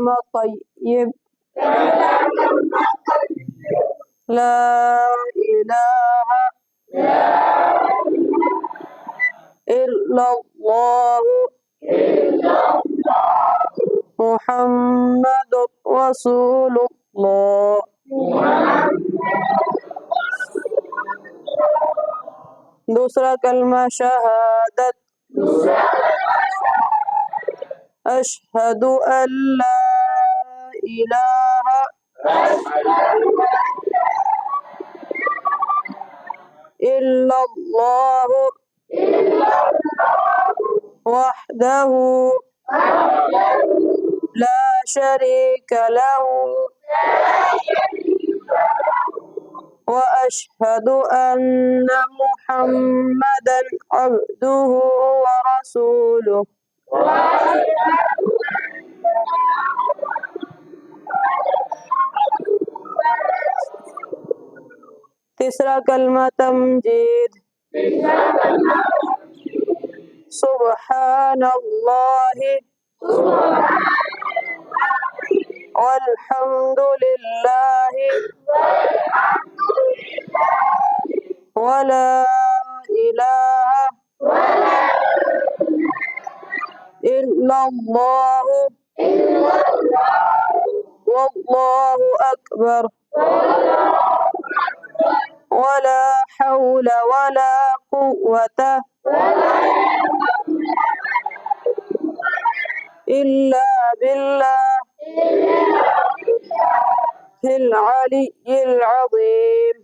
كلمة طيب. لا إله إلا الله محمد رسول الله. دوسرا کلمہ شہادت. أشهد أن لا إله إلا الله وحده لا شريك له وأشهد أن محمدا عبده ورسوله. تیسرا کلمہ تمجید. سبحان اللہ والحمد للہ ولا الہ الا اللہ واللہ اکبر ولا حول ولا قوة إلا بالله العلي العظيم.